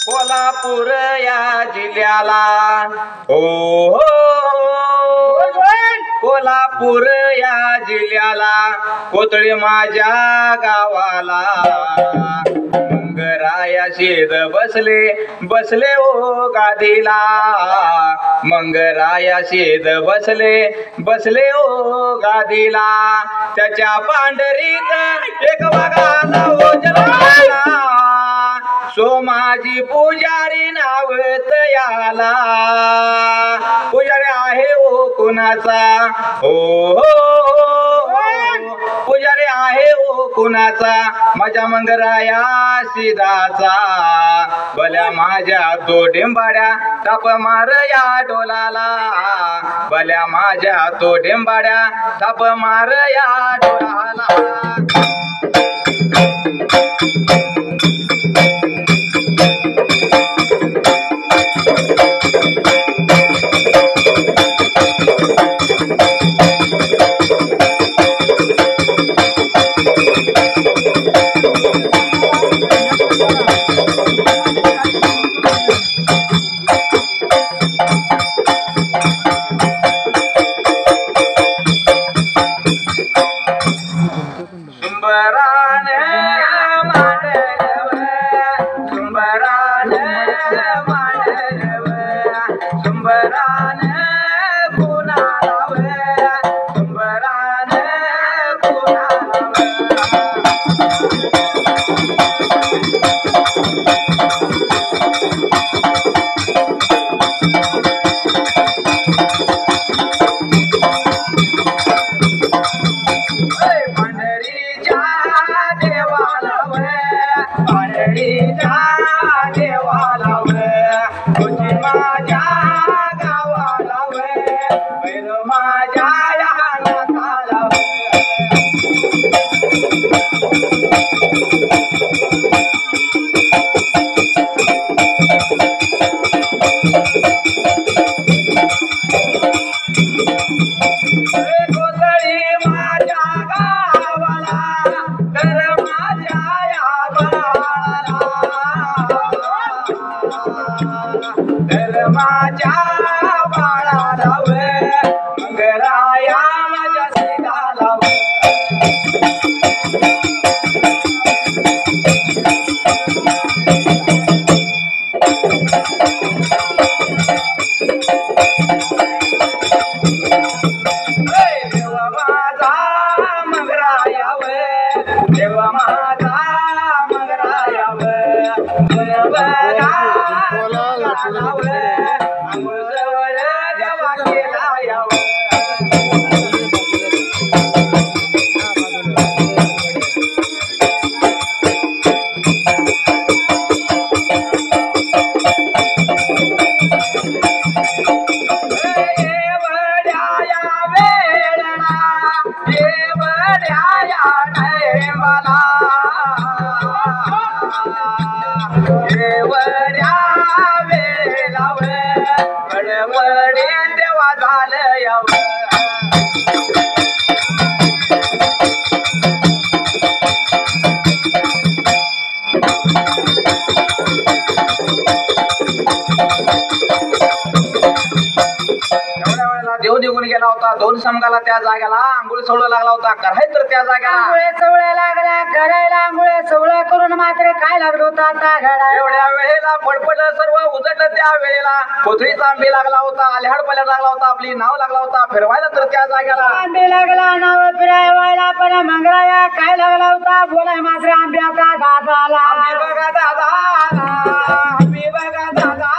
कोल्हापूर या जिल्ह्याला हो कोल्हापूर या जिल्ह्याला कोथळी माझ्या गावाला मंगराया शेद बसले बसले ओ गादीला मंगराया शेद बसले बसले ओ गादीला त्याच्या पांढरीत एक वाघाला ओझला सोमाजी पुजारी नाव तयाला पुजारी आहे ओ कुणाचा हो पुजारी आहे ओ कुणाचा माझ्या मंगराया सिदाचा भल्या माझ्या तो डेंबाड्या ताप मार या डोलाला भल्या माझ्या तो डेंबाड्या ताप मार या डोलाला देव निघून गेला होता दोन समगाला त्या जागेला आंघोळ सवळ लागला होता कराय तर त्या जागेला आंघोळ सवळ लागला करायला आंघोळ सवळ करून मात्र काय लागलो होता आता घडा एवढ्या वेळेला पडपड सर्व उजटलं त्या वेळेला कोथळीचा आंबे लागला होता आल्याड पल्या लागला होता आपली नाव लागला होता फिरवायला तर त्या जागेला आंबे लागला नाव फिरायला पण मंगळाया काय लागला होता बोलाय मात्र आंब्याचा दादाला आंबे बघा दादा आंबे बघा दादा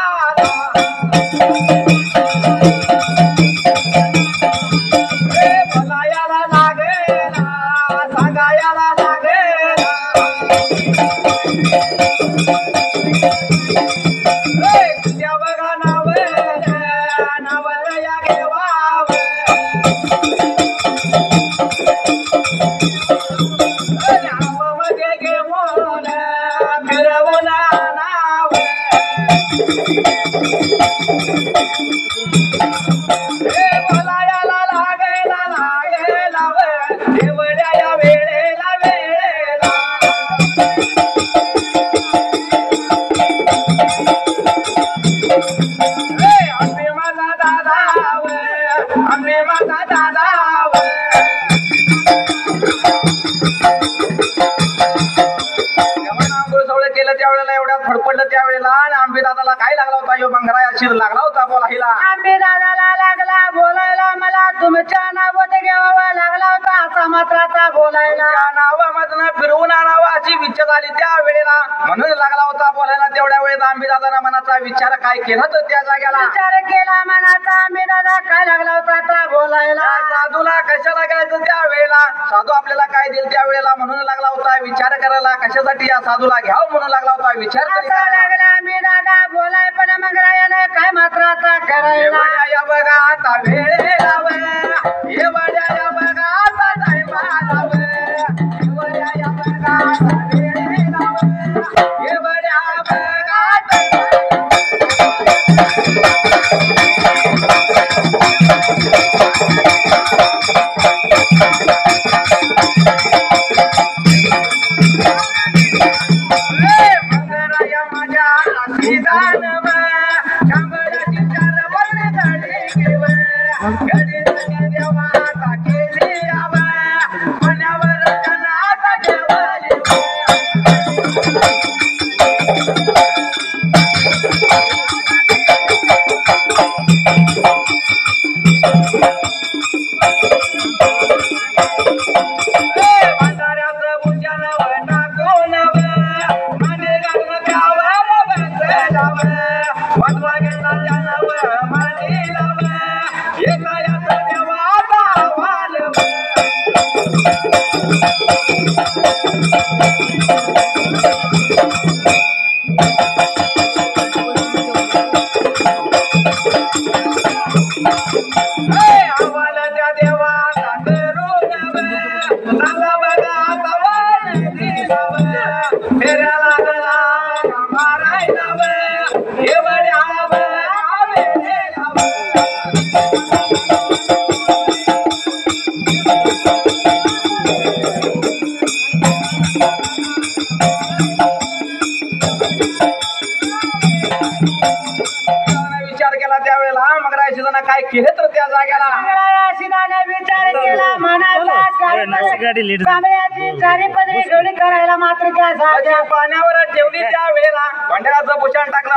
शिर लागला होता बोलायला. आंबे दादाला लागला बोलायला मला तुमच्या नावात घ्यावा लागला होता असा मात्र आता बोलायला. त्या नावामधनं फिरवून आणावं अशी इच्छा झाली त्या वेळेला म्हणून लागला होता बोलायला. तेवढ्या वेळेत आंबे दादाना मनाचा विचार काय केला तर त्या जाग्याला विचार केला मनाचा आंबे दादा काय लागला होता आता बोलायला. त्या साधूला कशाला गायचं त्या वेळेला साधू आपल्याला काय देईल त्या वेळेला म्हणून लागला होता विचार करायला. कशासाठी या साधूला घ्यावं म्हणून लागला होता विचार तरी आता करायला. लागला आंबे दादा बोलाय पण मंगरायानं काय मात्र आता करायला. एवढ्या या बघा आता वेळेला एवढ्या या बघा आता टायमाला एवढ्या या बघा आता वेळेला एवढ्या बघा मंगराया माझ्या आशीदानव शांबळाची चार वर्ण गाडी घेव गडीची देवाचा केली याव मनावर कणाचा ठेवली. भंडाऱ्याचं भुजन टाकून माने घालून गावाला बसलाव वाजवा घेतला त्यानं माने लाव एका याचा देवाचा वाल. आम्हाला त्या देवाचा करून सांगा बघा आता वाल दिलाव फेऱ्या लागला मारायलाव एवढ्या विचार केला त्यावेळेला मग रायशिदाना काय केलं तर त्या जाग्याला शिदाने विचार केला मनाचा कांबळ्याची चारी पदरी जोडी करायला मात्र त्या पाण्यावर ठेवली त्या वेळेला भांड्याचं भूषण टाकलं.